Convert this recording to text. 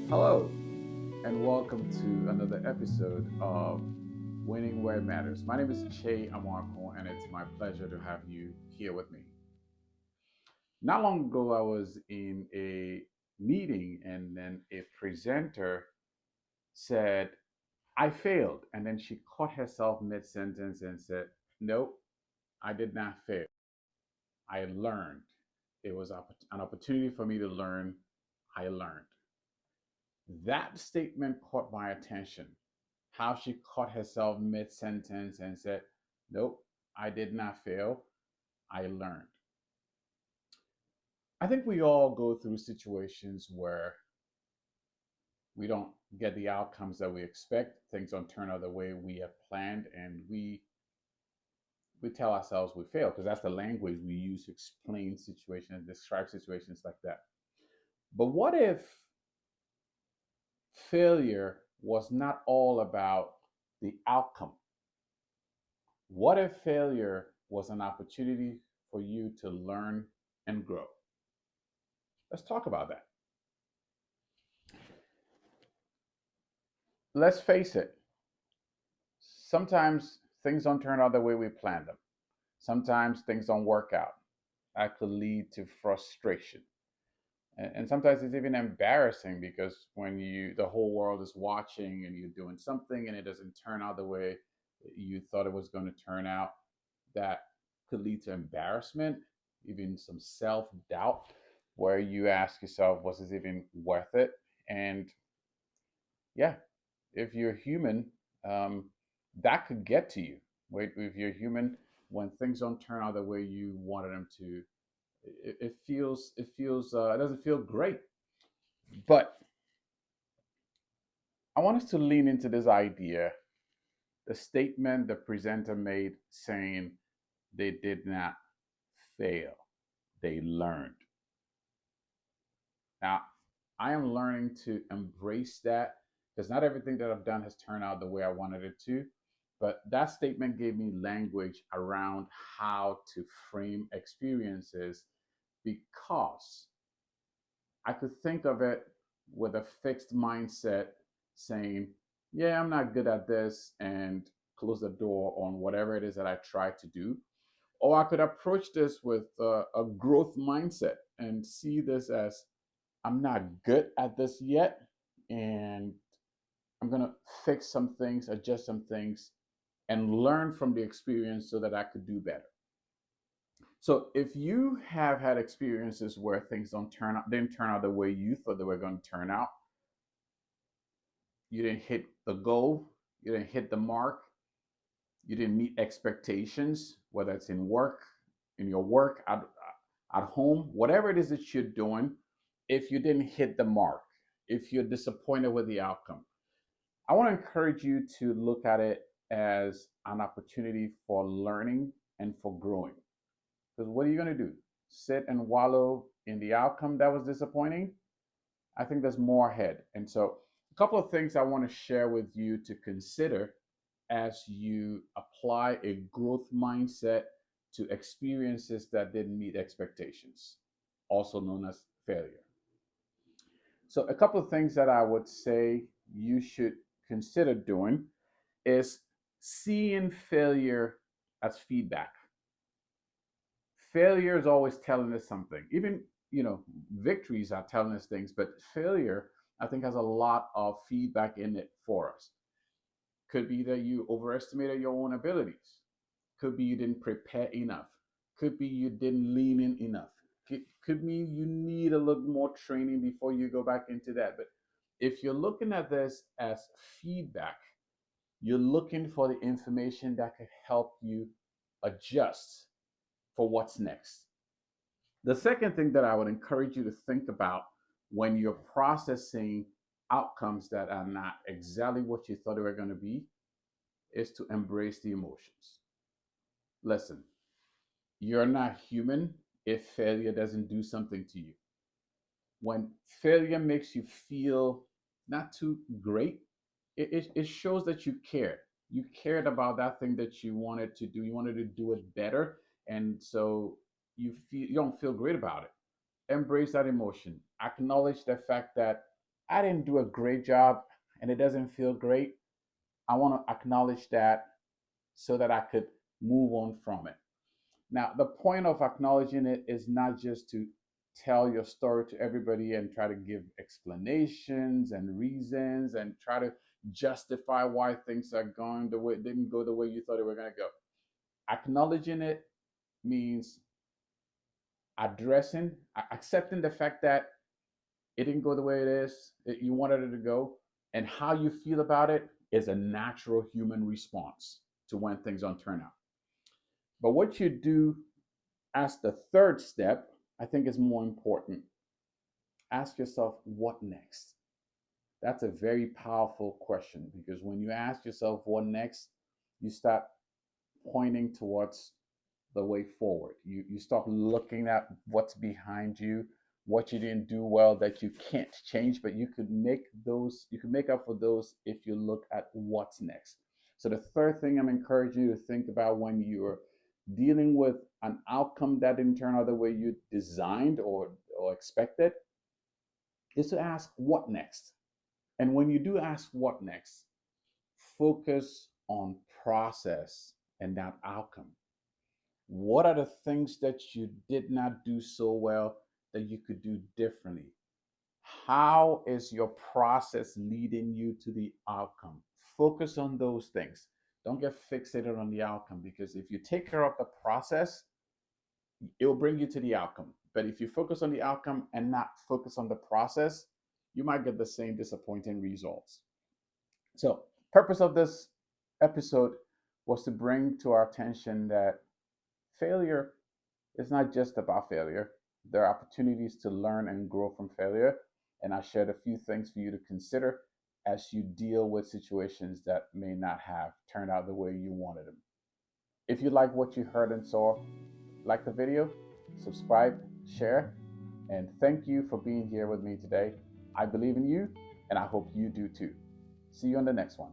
Hello, and welcome to another episode of Winning Where It Matters. My name is Kyei Amoako, and it's my pleasure to have you here with me. Not long ago, I was in a meeting, and then a presenter said, I failed. And then she caught herself mid sentence and said, Nope, I did not fail. I learned. It was an opportunity for me to learn. I learned. That statement caught my attention. How she caught herself mid sentence and said, Nope, I did not fail. I learned. I think we all go through situations where we don't get the outcomes that we expect. Things don't turn out the way we have planned, and we tell ourselves we failed because that's the language we use to explain situations, describe situations like that. But what if failure was not all about the outcome? What if failure was an opportunity for you to learn and grow? Let's talk about that. Let's face it, sometimes things don't turn out the way we planned them. Sometimes things don't work out. That could lead to frustration. And sometimes it's even embarrassing because when the whole world is watching and you're doing something and it doesn't turn out the way you thought it was going to turn out, that could lead to embarrassment, even some self doubt, where you ask yourself, was this even worth it? And yeah, if you're human, um, that could get to you. Wait, if you're human, when things don't turn out the way you wanted them to, it doesn't feel great. But I want us to lean into this idea, the statement the presenter made saying they did not fail, they learned. Now, I am learning to embrace that because not everything that I've done has turned out the way I wanted it to. But that statement gave me language around how to frame experiences because I could think of it with a fixed mindset saying, yeah, I'm not good at this, and close the door on whatever it is that I try to do. Or I could approach this with a growth mindset and see this as I'm not good at this yet, and I'm going to fix some things, adjust some things, and learn from the experience so that I could do better. So if you have had experiences where things didn't turn out the way you thought they were going to turn out, you didn't hit the goal, you didn't hit the mark, you didn't meet expectations, whether it's in work, in your work, at home, whatever it is that you're doing, if you didn't hit the mark, if you're disappointed with the outcome, I want to encourage you to look at it as an opportunity for learning and for growing. Because what are you going to do? Sit and wallow in the outcome that was disappointing? I think there's more ahead. And so, a couple of things I want to share with you to consider as you apply a growth mindset to experiences that didn't meet expectations, also known as failure. So, a couple of things that I would say you should consider doing is seeing failure as feedback. Failure is always telling us something. Even, victories are telling us things, but failure, I think, has a lot of feedback in it for us. Could be that you overestimated your own abilities. Could be you didn't prepare enough. Could be you didn't lean in enough. Could mean you need a little more training before you go back into that. But if you're looking at this as feedback, you're looking for the information that could help you adjust for what's next. The second thing that I would encourage you to think about when you're processing outcomes that are not exactly what you thought they were going to be is to embrace the emotions. Listen, you're not human if failure doesn't do something to you. When failure makes you feel not too great, it shows that you cared. You cared about that thing that you wanted to do. You wanted to do it better. And so you don't feel great about it. Embrace that emotion. Acknowledge the fact that I didn't do a great job and it doesn't feel great, I want to acknowledge that so that I could move on from it. Now, the point of acknowledging it is not just to tell your story to everybody and try to give explanations and reasons and try to justify why things are going the way didn't go the way you thought they were going to go. Acknowledging it means addressing, accepting the fact that it didn't go the way it is, you wanted it to go, and how you feel about it is a natural human response to when things don't turn out. But what you do as the third step, I think is more important. Ask yourself, what next? That's a very powerful question because when you ask yourself, what next, you start pointing towards the way forward. You start looking at what's behind you, what you didn't do well that you can't change, but you could make up for those if you look at what's next. So the third thing I'm encouraging you to think about when you're dealing with an outcome that didn't turn out the way you designed or expected is to ask what next. And when you do ask what next, focus on process and not outcome. What are the things that you did not do so well that you could do differently? How is your process leading you to the outcome? Focus on those things. Don't get fixated on the outcome because if you take care of the process, it will bring you to the outcome. But if you focus on the outcome and not focus on the process, you might get the same disappointing results. So, purpose of this episode was to bring to our attention that failure is not just about failure. There are opportunities to learn and grow from failure. And I shared a few things for you to consider as you deal with situations that may not have turned out the way you wanted them. If you like what you heard and saw, like the video, subscribe, share, and thank you for being here with me today. I believe in you, and I hope you do too. See you on the next one.